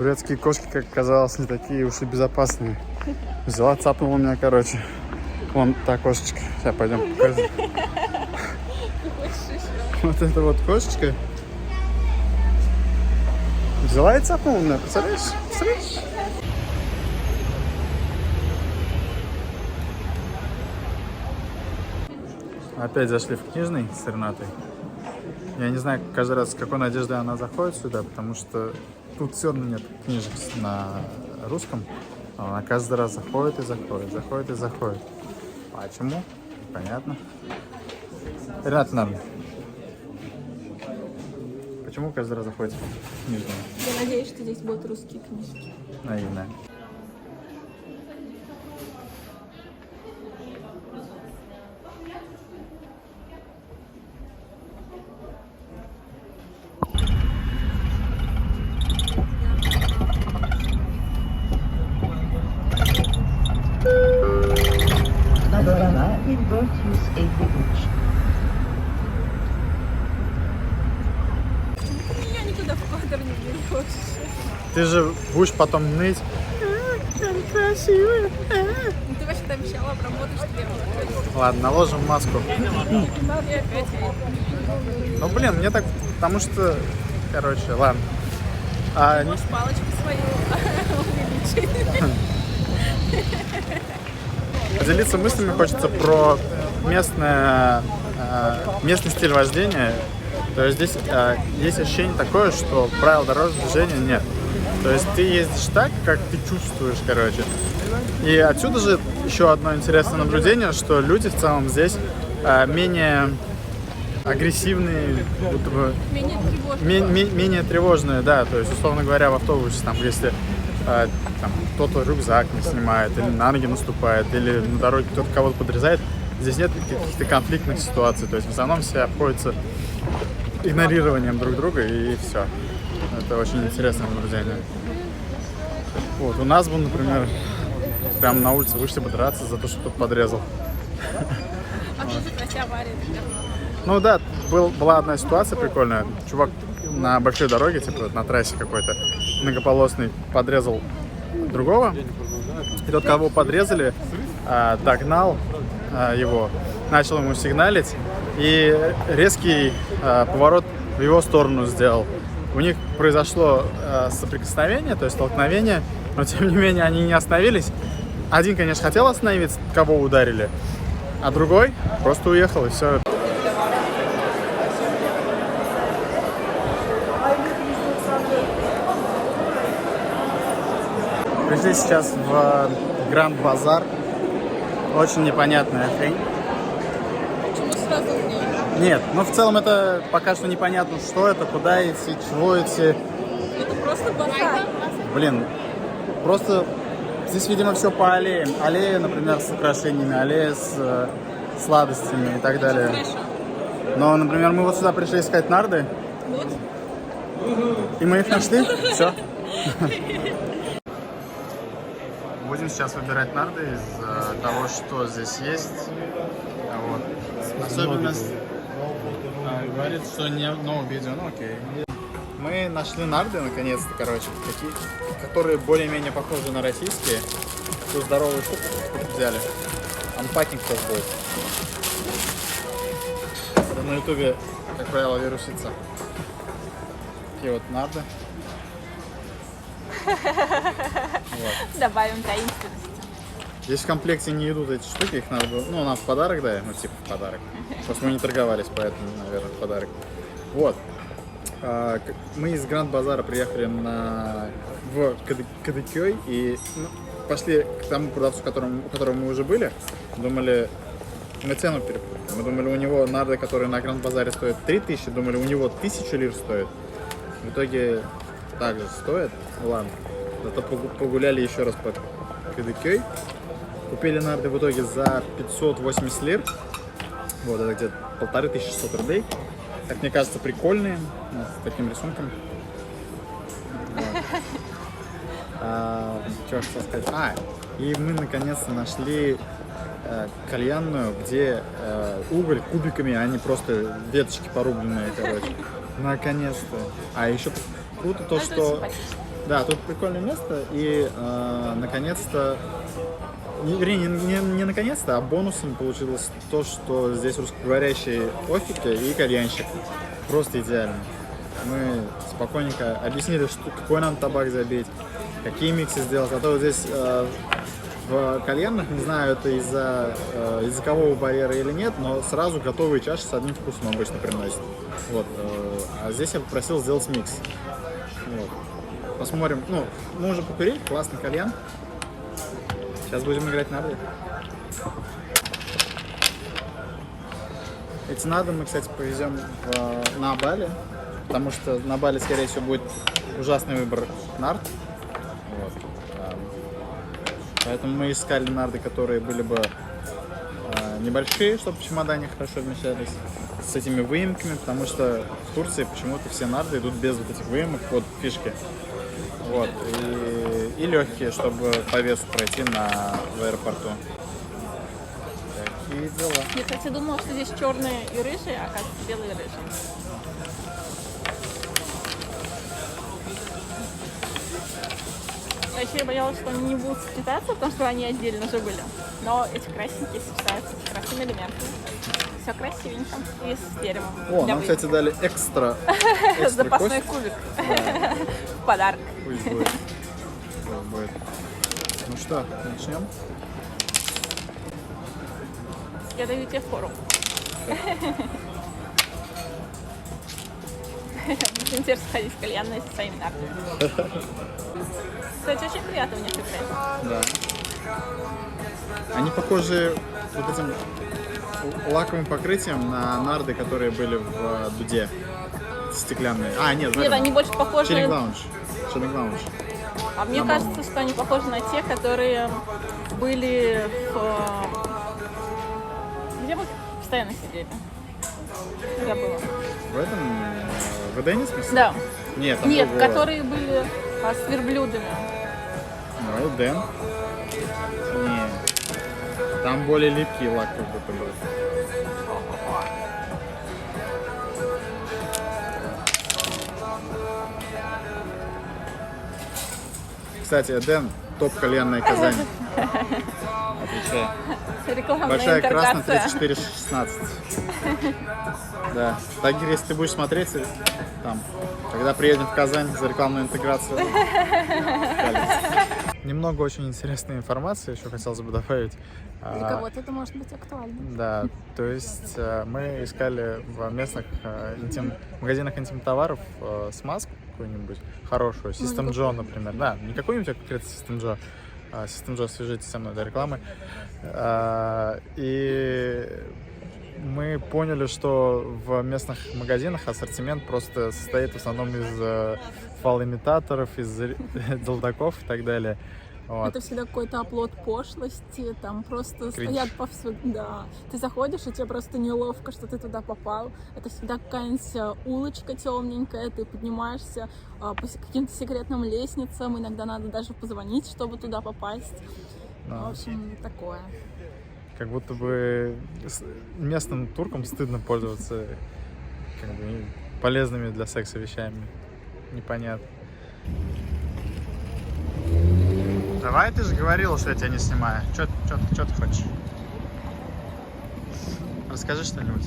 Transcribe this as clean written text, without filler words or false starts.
Турецкие кошки, как оказалось, не такие уж и безопасные. Взяла, цапнула меня, короче. Вон та кошечка. Сейчас пойдем покажем. Вот эта вот кошечка. Взяла и цапнула меня, представляешь? Представляешь? Опять зашли в книжный с Ренатой. Я не знаю, каждый раз с какой надеждой она заходит сюда, потому что тут все равно нет книжек на русском. Она каждый раз заходит и заходит, заходит и заходит. Почему? Понятно. Рената, наверное. Почему каждый раз заходит в книжную? Я надеюсь, что здесь будут русские книжки. Наивная. Madalena 1453. Я никуда в квадр не берешь. Ты же будешь потом ныть. Красивая. Ты вообще обещала обработать, что я Ладно, наложим маску. Ну блин, мне так, потому что, короче, ладно. Можешь палочку свою увеличить. Поделиться мыслями хочется про местный стиль вождения. То есть здесь есть ощущение такое, что правил дорожного движения нет. То есть ты ездишь так, как ты чувствуешь, короче. И отсюда же еще одно интересное наблюдение, что люди в целом здесь менее агрессивные, будто бы Менее тревожно. менее тревожные, да. То есть, условно говоря, в автобусе, там, если там, кто-то рюкзак не снимает, или на ноги наступает, или на дороге кто-то кого-то подрезает, здесь нет каких-то конфликтных ситуаций. То есть в основном все обходятся игнорированием друг друга, и все. Это очень интересное наблюдение. Вот, у нас бы, например, прямо на улице вышли бы драться за то, что кто-то подрезал. А что за кстати, авария? Ну да, была одна ситуация прикольная. Чувак на большой дороге, типа на трассе какой-то, многополосный, подрезал другого. И тот, кого подрезали, догнал его, начал ему сигналить и резкий поворот в его сторону сделал. У них произошло соприкосновение, то есть столкновение, но тем не менее они не остановились. Один, конечно, хотел остановиться, кого ударили, а другой просто уехал, и все. Пришли сейчас в Гранд Базар. Очень непонятная хрень. Почему сразу в ней? Нет, но в целом это пока что непонятно, что это, куда идти, чего идти. Это просто базар. Блин, просто здесь, видимо, все по аллеям. Аллея, например, с украшениями, аллея с сладостями и так далее. Хорошо. Но, например, мы вот сюда пришли искать нарды, Вот. и мы их нашли. Все. Будем сейчас выбирать нарды из того, что здесь есть. Вот. Особенность говорит, что не новое видео, ну окей. Мы нашли нарды, наконец-то, короче, такие, которые более-менее похожи на российские. Такую здоровую штуку взяли. Анпакинг сейчас будет. Это на ютубе, как правило, вирусится. Такие вот нарды. Вот. Добавим таинственности. Здесь в комплекте не идут эти штуки, их надо было, ну, нам в подарок дали, ну, типа в подарок. Просто мы не торговались, поэтому, наверное, в подарок. Вот. Мы из Гранд Базара приехали в Кадыкёй и пошли к тому продавцу, у которого мы уже были. Думали, мы цену перепутали. Мы думали, у него нарды, которые на Гранд Базаре стоят 3000, думали, у него 1000 лир стоит. В итоге также стоит. Ладно. Зато погуляли еще раз по Кадыкёй. Купили нарды в итоге за 580 лир. Вот, это где-то 1500 рублей. Как мне кажется, прикольные. Вот, с таким рисунком. Вот. Что я хотел сказать? И мы наконец-то нашли кальянную, где уголь кубиками, а не просто веточки порубленные, короче. Наконец-то. А еще круто то, что Да, тут прикольное место, и наконец-то, не наконец-то, а бонусом получилось то, что здесь русскоговорящие офики и кальянщик. Просто идеально. Мы спокойненько объяснили, что, какой нам табак забить, какие миксы сделать. А то вот здесь в кальянах, не знаю, это из-за языкового барьера или нет, но сразу готовые чаши с одним вкусом обычно приносят. Вот. А здесь я попросил сделать микс. Вот. Посмотрим. Ну, мы уже покурили, классный кальян. Сейчас будем играть нарды. Эти нарды мы, кстати, повезем на Бали, потому что на Бали, скорее всего, будет ужасный выбор нард. Вот. Поэтому мы искали нарды, которые были бы небольшие, чтобы в чемодане хорошо вмещались, с этими выемками, потому что в Турции почему-то все нарды идут без вот этих выемок под фишки. Вот. И легкие, чтобы по весу пройти в аэропорту. Такие дела. Я, кстати, думала, что здесь черные и рыжие, а оказывается белые и рыжие. А еще я боялась, что они не будут сочетаться, потому что они отдельно же были. Но эти красненькие сочетаются с красными элементами. Все красивенько и с деревом. О, для нам, выемки. кстати, дали экстра Запасной кость. кубик. В подарок. Пусть будет. Пусть будет. Ну что, начнем? Я даю тебе фору. Будет интересно ходить в кальянные со своими нартами. Кстати, очень приятно в них играть. Да. Они похожи вот этим лаковым покрытием на нарды, которые были в Дуде. Стеклянные. А, нет, Нет, они больше похожи Chilling на... Lounge. Chilling Lounge. А мне кажется, что они похожи на те, которые были в... Где мы постоянно сидели? Забыла. В этом? В Эдене, в смысле? Да. Нет, там Нет, другое. которые были с верблюдами. Ну, Эден. Нет. Там более липкий лак как будто был. Кстати, Эден топ кальянная Казань. Отвечаю. Рекламная Большая красная интеграция. 34-16. Да. Тагир, если ты будешь смотреть там, когда приедем в Казань за рекламную интеграцию. Немного очень интересной информации еще хотелось бы добавить. Для кого-то это может быть актуально. Да, то есть мы искали в местных магазинах интим-товаров смазку какую-нибудь хорошую, System Joe, например. Да, не какую-нибудь конкретно System Joe. System Joe, свяжитесь со мной до рекламы. И мы поняли, что в местных магазинах ассортимент просто состоит в основном из фалоимитаторов, из делдаков и так далее. Вот. Это всегда какой-то оплот пошлости, там просто стоят повсюду, да. Ты заходишь, и тебе просто неловко, что ты туда попал. Это всегда какая-нибудь улочка темненькая, ты поднимаешься по каким-то секретным лестницам, иногда надо даже позвонить, чтобы туда попасть. Да. В общем, такое. Как будто бы местным туркам стыдно пользоваться как бы полезными для секса вещами. Непонятно. Давай, ты же говорила, что я тебя не снимаю. Что ты хочешь? Расскажи что-нибудь.